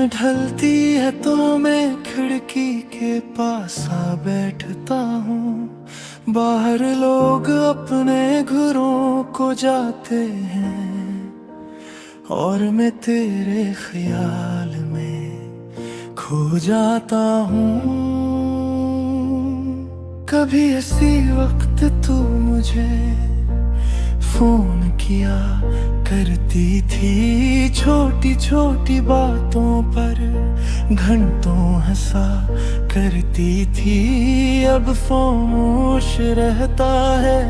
ढलती है तो मैं खिड़की के पास आ बैठता हूँ। बाहर लोग अपने घरों को जाते हैं और मैं तेरे ख्याल में खो जाता हूँ। कभी इसी वक्त तू मुझे फोन किया करती थी, छोटी छोटी बातों पर घंटों हंसा करती थी। अब खामोश रहता है,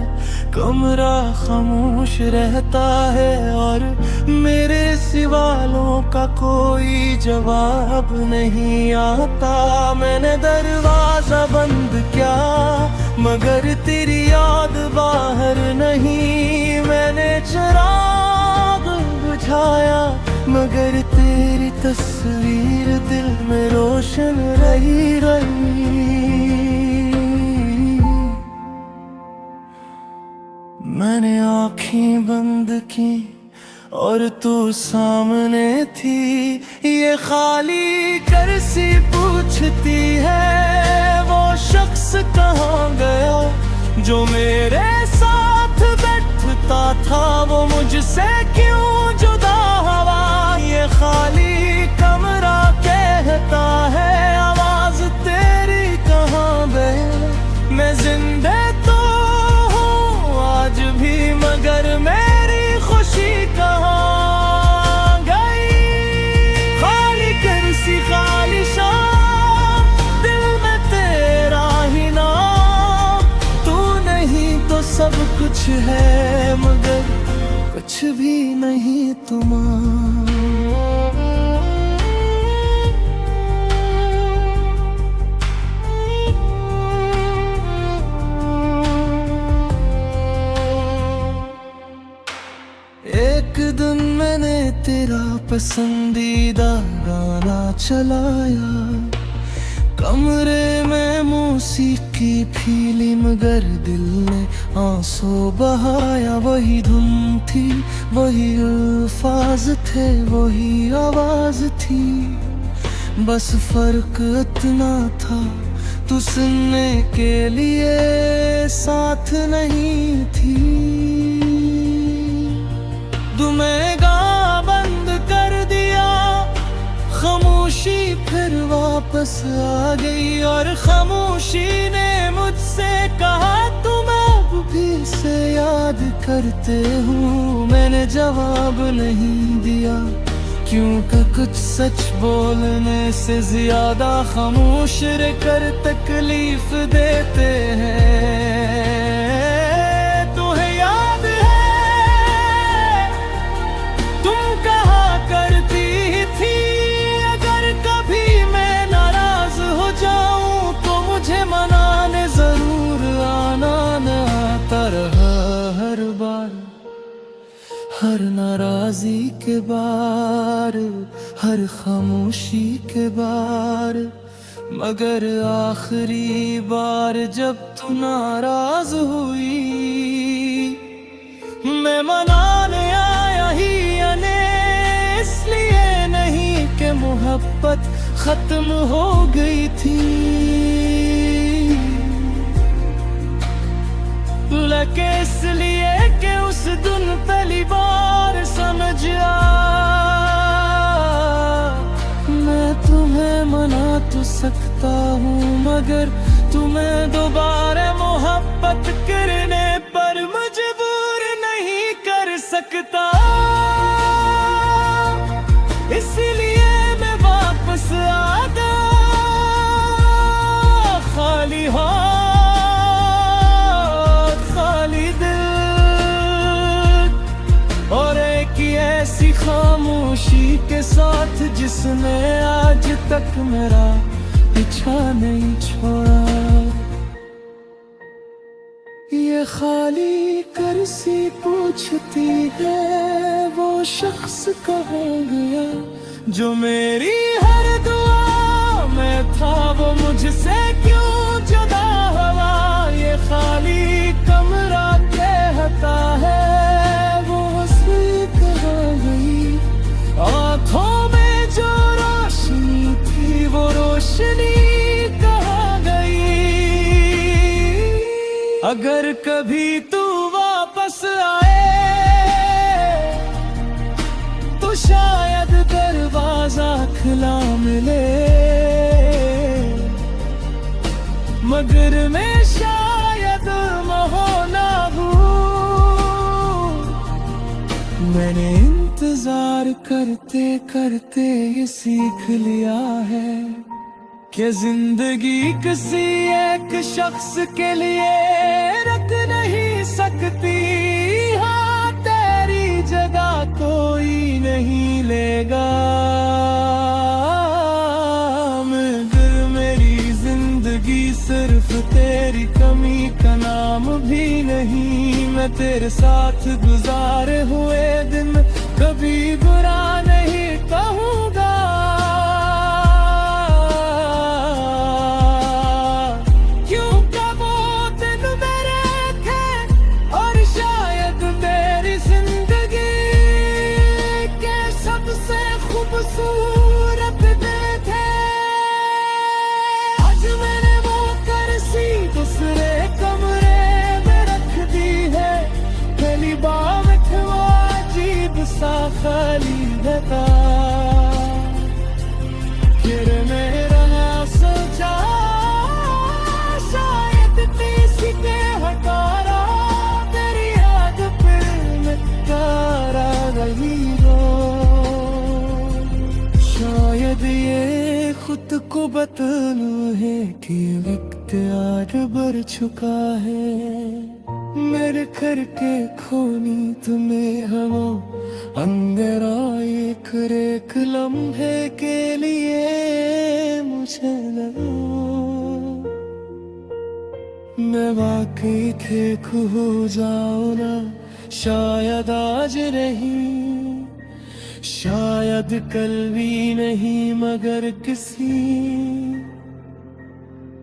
कमरा खामोश रहता है और मेरे सवालों का कोई जवाब नहीं आता। मैंने दरवाजा बंद किया मगर तेरी याद बाहर नहीं। मैंने चिराग बुझाया मगर तेरी तस्वीर दिल में रोशन रही। मैंने आँखें बंद की और तू सामने थी। ये खाली कर्सी पूछती है वो शख्स कहाँ गया जो मेरे साथ बैठता था, वो मुझसे क्यों जुदा हुआ। ये खाली कमरा कहता है आवाज तेरी कहाँ गई। मैं जिंदा तो हूँ आज भी मगर मेरी खुशी कहाँ गई। खाली कर्सी खाली शाम दिल में तेरा ही नाम। तू नहीं तो सब कुछ है मगर कुछ भी नहीं तुम्हारा। एक दिन मैंने तेरा पसंदीदा गाना चलाया, कमरे में मौसीकी फीली मगर दिल ने आंसू बहाया। वही धुन थी वही अल्फाज थे वही आवाज थी, बस फर्क इतना था तू सुनने के लिए साथ नहीं थी। तुम्हें गा बंद कर दिया खामोशी फिर वापस आ गई और खामोशी ने मुझसे कहा तुम अब भी से याद करते हो। मैंने जवाब नहीं दिया क्योंकि कुछ सच बोलने से ज्यादा खामोश रहकर तकलीफ देते हैं। तुम्हें याद है तुम कहा करती थी अगर कभी मैं नाराज हो जाऊं तो मुझे मनाने जरूर आना। न आता रहा हर बार हर नाराजी के बार हर खामोशी के बार, मगर आखिरी बार जब तू नाराज हुई मैं मनाने आया ही यानी इसलिए नहीं कि मोहब्बत खत्म हो गई थी, बल्कि इसलिए कि उस दिन पहली बार समझ मैं तुम्हें मना तो सकता हूँ मगर तुम्हें दोबारा मोहब्बत करने पर मजबूर नहीं कर सकता। इसलिए मैं वापस आ गया खाली ऐसी खामोशी के साथ जिसने आज तक मेरा पीछा नहीं छोड़ा। ये खाली कर्सी पूछती है वो शख्स कहाँ गया जो मेरी हर दुआ में था, वो मुझसे क्यों जुदा हुआ। ये खाली कमरा कहता है आँखों में जो रोशनी रोशनी कहाँ गई। अगर कभी तू वापस आए तो शायद दरवाजा खुला मिले, मगर मैं शायद ना हूँ। मैंने इंतजार करते करते ये सीख लिया है कि जिंदगी किसी एक शख्स के लिए रख नहीं सकती। हाँ, तेरी जगह कोई नहीं लेगा, मगर मेरी जिंदगी सिर्फ तेरी कमी का नाम भी नहीं। मैं तेरे साथ गुजारे हुए दिन कभी बुरा नहीं कहूँगा। क्योंकि वो दिन मेरे थे और शायद मेरी जिंदगी के सबसे खूबसूरत दिन थे। आज मैंने वो कुर्सी दूसरे कमरे में रख दी है, पहली बार में वो अजीब सा खाली था। फिर मेरा सोचा शायद किसी के हटारा तेरी याद फिर में तारा रही हो। शायद ये खुद को बतलूं है कि वक्त आज बढ़ चुका है। मेरे करके खोनी तुम्हें हम अंधेरा एक लम्हे के लिए मुझे लगा मैं वाकई थे खो जाऊं ना। शायद आज नहीं, शायद कल भी नहीं, मगर किसी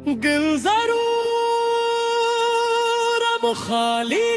दिल जरूर अब खाली